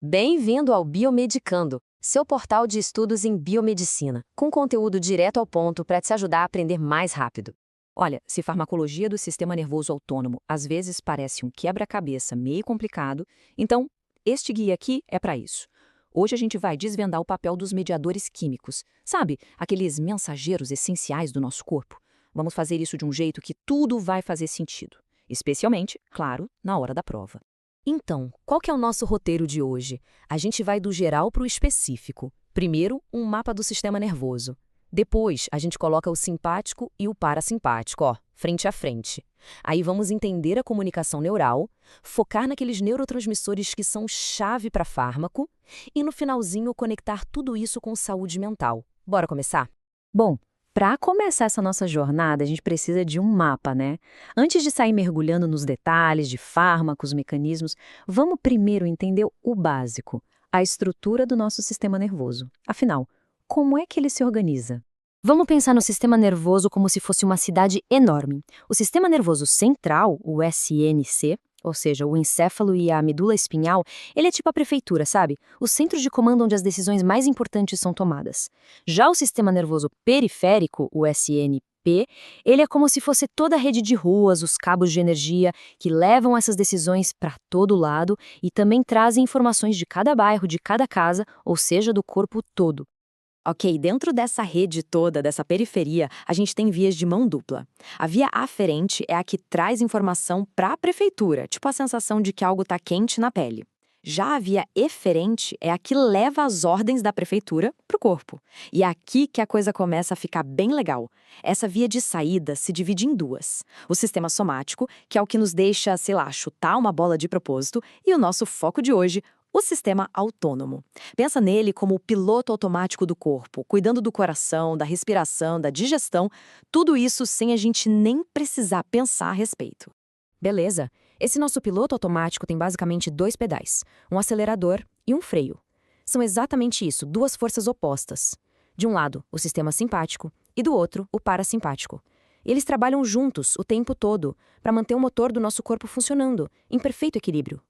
Bem-vindo ao Biomedicando, seu portal de estudos em biomedicina, com conteúdo direto ao ponto para te ajudar a aprender mais rápido. Olha, se farmacologia do sistema nervoso autônomo às vezes parece um quebra-cabeça meio complicado, então este guia aqui é para isso. Hoje a gente vai desvendar o papel dos mediadores químicos, sabe? Aqueles mensageiros essenciais do nosso corpo. Vamos fazer isso de um jeito que tudo vai fazer sentido, especialmente, claro, na hora da prova. Então, qual que é o nosso roteiro de hoje? A gente vai do geral para o específico. Primeiro, um mapa do sistema nervoso. Depois, a gente coloca o simpático e o parasimpático, frente a frente. Aí vamos entender a comunicação neural, focar naqueles neurotransmissores que são chave para fármaco e, no finalzinho, conectar tudo isso com saúde mental. Bora começar? Bom, para começar essa nossa jornada, a gente precisa de um mapa, né? Antes de sair mergulhando nos detalhes de fármacos, mecanismos, vamos primeiro entender o básico, a estrutura do nosso sistema nervoso. Afinal, como é que ele se organiza? Vamos pensar no sistema nervoso como se fosse uma cidade enorme. O sistema nervoso central, o SNC, ou seja, o encéfalo e a medula espinhal, ele é tipo a prefeitura, sabe? O centro de comando onde as decisões mais importantes são tomadas. Já o sistema nervoso periférico, o SNP, ele é como se fosse toda a rede de ruas, os cabos de energia que levam essas decisões para todo lado e também trazem informações de cada bairro, de cada casa, ou seja, do corpo todo. Ok, dentro dessa rede toda, dessa periferia, a gente tem vias de mão dupla. A via aferente é a que traz informação para a prefeitura, tipo a sensação de que algo está quente na pele. Já a via eferente é a que leva as ordens da prefeitura para o corpo. E é aqui que a coisa começa a ficar bem legal. Essa via de saída se divide em duas. O sistema somático, que é o que nos deixa, sei lá, chutar uma bola de propósito, e o nosso foco de hoje, o sistema autônomo. Pensa nele como o piloto automático do corpo, cuidando do coração, da respiração, da digestão, tudo isso sem a gente nem precisar pensar a respeito. Beleza, esse nosso piloto automático tem basicamente dois pedais, um acelerador e um freio. São exatamente isso, duas forças opostas. De um lado, o sistema simpático e do outro, o parasimpático. Eles trabalham juntos o tempo todo para manter o motor do nosso corpo funcionando, em perfeito equilíbrio.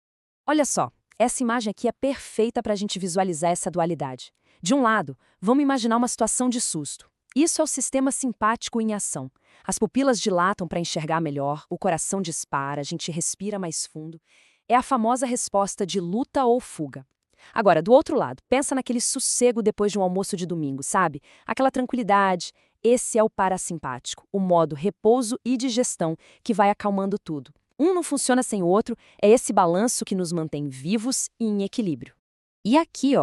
Olha só. Essa imagem aqui é perfeita para a gente visualizar essa dualidade. De um lado, vamos imaginar uma situação de susto. Isso é o sistema simpático em ação. As pupilas dilatam para enxergar melhor, o coração dispara, a gente respira mais fundo. É a famosa resposta de luta ou fuga. Agora, do outro lado, pensa naquele sossego depois de um almoço de domingo, sabe? Aquela tranquilidade. Esse é o parasimpático, o modo repouso e digestão que vai acalmando tudo. Um não funciona sem o outro, é esse balanço que nos mantém vivos e em equilíbrio. E aqui,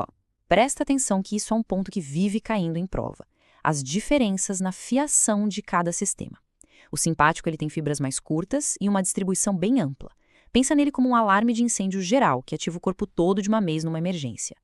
presta atenção que isso é um ponto que vive caindo em prova. As diferenças na fiação de cada sistema. O simpático ele tem fibras mais curtas e uma distribuição bem ampla. Pensa nele como um alarme de incêndio geral, que ativa o corpo todo de uma vez numa emergência.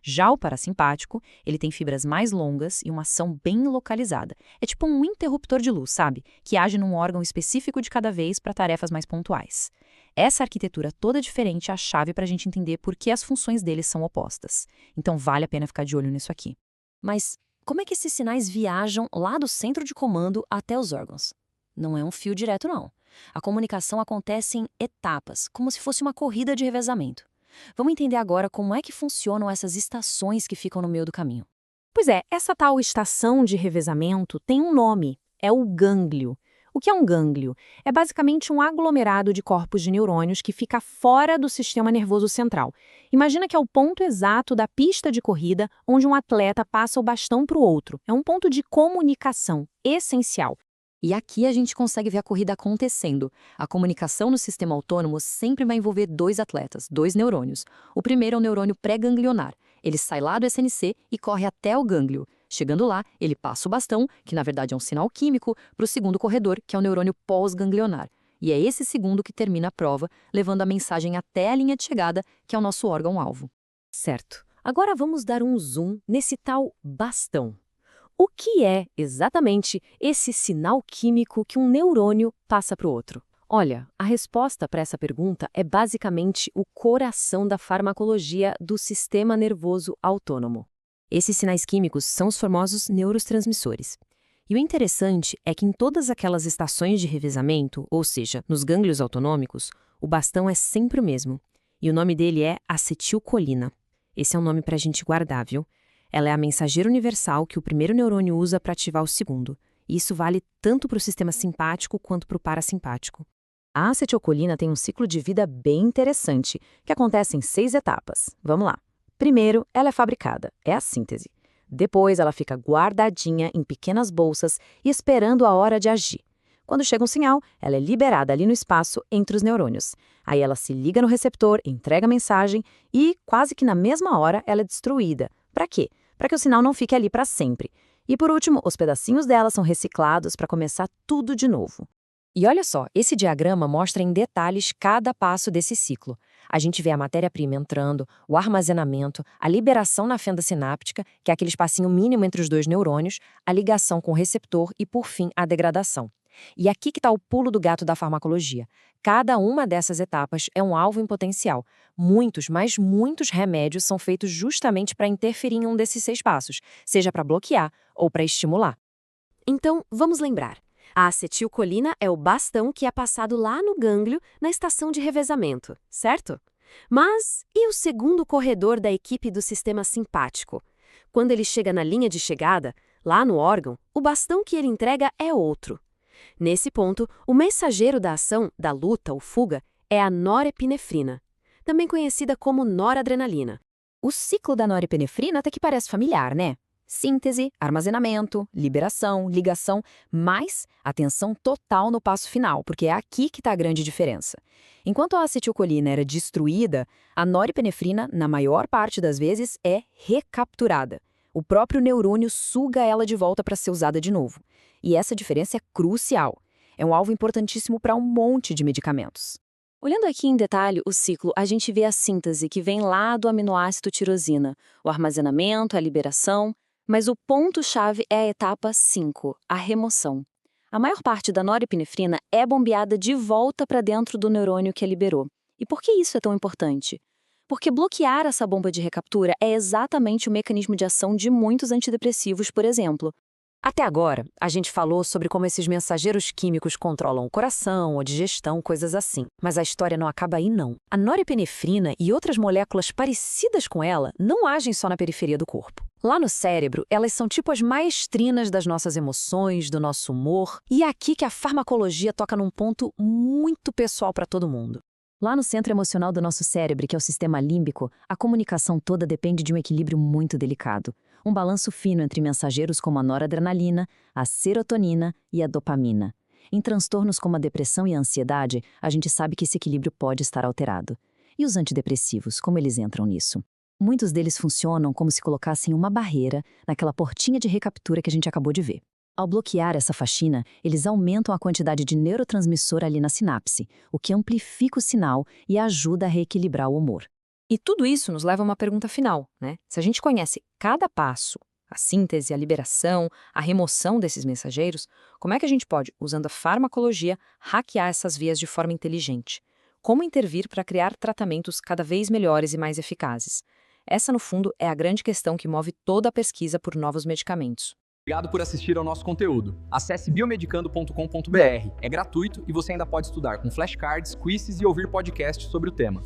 Já o parasimpático, ele tem fibras mais longas e uma ação bem localizada. É tipo um interruptor de luz, sabe? Que age num órgão específico de cada vez para tarefas mais pontuais. Essa arquitetura toda diferente é a chave para a gente entender por que as funções deles são opostas. Então vale a pena ficar de olho nisso aqui. Mas como é que esses sinais viajam lá do centro de comando até os órgãos? Não é um fio direto, não. A comunicação acontece em etapas, como se fosse uma corrida de revezamento. Vamos entender agora como é que funcionam essas estações que ficam no meio do caminho. Pois é, essa tal estação de revezamento tem um nome, é o gânglio. O que é um gânglio? É basicamente um aglomerado de corpos de neurônios que fica fora do sistema nervoso central. Imagina que é o ponto exato da pista de corrida onde um atleta passa o bastão para o outro. É um ponto de comunicação essencial. E aqui a gente consegue ver a corrida acontecendo. A comunicação no sistema autônomo sempre vai envolver dois atletas, dois neurônios. O primeiro é o neurônio pré-ganglionar. Ele sai lá do SNC e corre até o gânglio. Chegando lá, ele passa o bastão, que na verdade é um sinal químico, para o segundo corredor, que é o neurônio pós-ganglionar. E é esse segundo que termina a prova, levando a mensagem até a linha de chegada, que é o nosso órgão-alvo. Certo. Agora vamos dar um zoom nesse tal bastão. O que é, exatamente, esse sinal químico que um neurônio passa para o outro? Olha, a resposta para essa pergunta é basicamente o coração da farmacologia do sistema nervoso autônomo. Esses sinais químicos são os famosos neurotransmissores. E o interessante é que em todas aquelas estações de revezamento, ou seja, nos gânglios autonômicos, o bastão é sempre o mesmo. E o nome dele é acetilcolina. Esse é um nome para a gente guardar, viu? Ela é a mensageira universal que o primeiro neurônio usa para ativar o segundo. E isso vale tanto para o sistema simpático quanto para o parasimpático. A acetilcolina tem um ciclo de vida bem interessante, que acontece em 6 etapas. Vamos lá. Primeiro, ela é fabricada, é a síntese. Depois, ela fica guardadinha em pequenas bolsas e esperando a hora de agir. Quando chega um sinal, ela é liberada ali no espaço entre os neurônios. Aí ela se liga no receptor, entrega a mensagem e, quase que na mesma hora, ela é destruída. Para quê? Para que o sinal não fique ali para sempre. E por último, os pedacinhos dela são reciclados para começar tudo de novo. E olha só, esse diagrama mostra em detalhes cada passo desse ciclo. A gente vê a matéria-prima entrando, o armazenamento, a liberação na fenda sináptica, que é aquele espacinho mínimo entre os dois neurônios, a ligação com o receptor e, por fim, a degradação. E aqui que está o pulo do gato da farmacologia. Cada uma dessas etapas é um alvo em potencial. Muitos, mas muitos remédios são feitos justamente para interferir em um desses 6 passos, seja para bloquear ou para estimular. Então, vamos lembrar. A acetilcolina é o bastão que é passado lá no gânglio, na estação de revezamento, certo? Mas e o segundo corredor da equipe do sistema simpático? Quando ele chega na linha de chegada, lá no órgão, o bastão que ele entrega é outro. Nesse ponto, o mensageiro da ação, da luta ou fuga, é a norepinefrina, também conhecida como noradrenalina. O ciclo da norepinefrina até que parece familiar, né? Síntese, armazenamento, liberação, ligação, mais atenção total no passo final, porque é aqui que está a grande diferença. Enquanto a acetilcolina era destruída, a norepinefrina, na maior parte das vezes, é recapturada. O próprio neurônio suga ela de volta para ser usada de novo. E essa diferença é crucial. É um alvo importantíssimo para um monte de medicamentos. Olhando aqui em detalhe o ciclo, a gente vê a síntese que vem lá do aminoácido tirosina, o armazenamento, a liberação, mas o ponto-chave é a etapa 5, a remoção. A maior parte da norepinefrina é bombeada de volta para dentro do neurônio que a liberou. E por que isso é tão importante? Porque bloquear essa bomba de recaptura é exatamente o mecanismo de ação de muitos antidepressivos, por exemplo. Até agora, a gente falou sobre como esses mensageiros químicos controlam o coração, a digestão, coisas assim. Mas a história não acaba aí, não. A norepinefrina e outras moléculas parecidas com ela não agem só na periferia do corpo. Lá no cérebro, elas são tipo as maestrinas das nossas emoções, do nosso humor. E é aqui que a farmacologia toca num ponto muito pessoal para todo mundo. Lá no centro emocional do nosso cérebro, que é o sistema límbico, a comunicação toda depende de um equilíbrio muito delicado. Um balanço fino entre mensageiros como a noradrenalina, a serotonina e a dopamina. Em transtornos como a depressão e a ansiedade, a gente sabe que esse equilíbrio pode estar alterado. E os antidepressivos, como eles entram nisso? Muitos deles funcionam como se colocassem uma barreira naquela portinha de recaptura que a gente acabou de ver. Ao bloquear essa faxina, eles aumentam a quantidade de neurotransmissor ali na sinapse, o que amplifica o sinal e ajuda a reequilibrar o humor. E tudo isso nos leva a uma pergunta final, né? Se a gente conhece cada passo, a síntese, a liberação, a remoção desses mensageiros, como é que a gente pode, usando a farmacologia, hackear essas vias de forma inteligente? Como intervir para criar tratamentos cada vez melhores e mais eficazes? Essa, no fundo, é a grande questão que move toda a pesquisa por novos medicamentos. Obrigado por assistir ao nosso conteúdo. Acesse biomedicando.com.br. É gratuito e você ainda pode estudar com flashcards, quizzes e ouvir podcasts sobre o tema.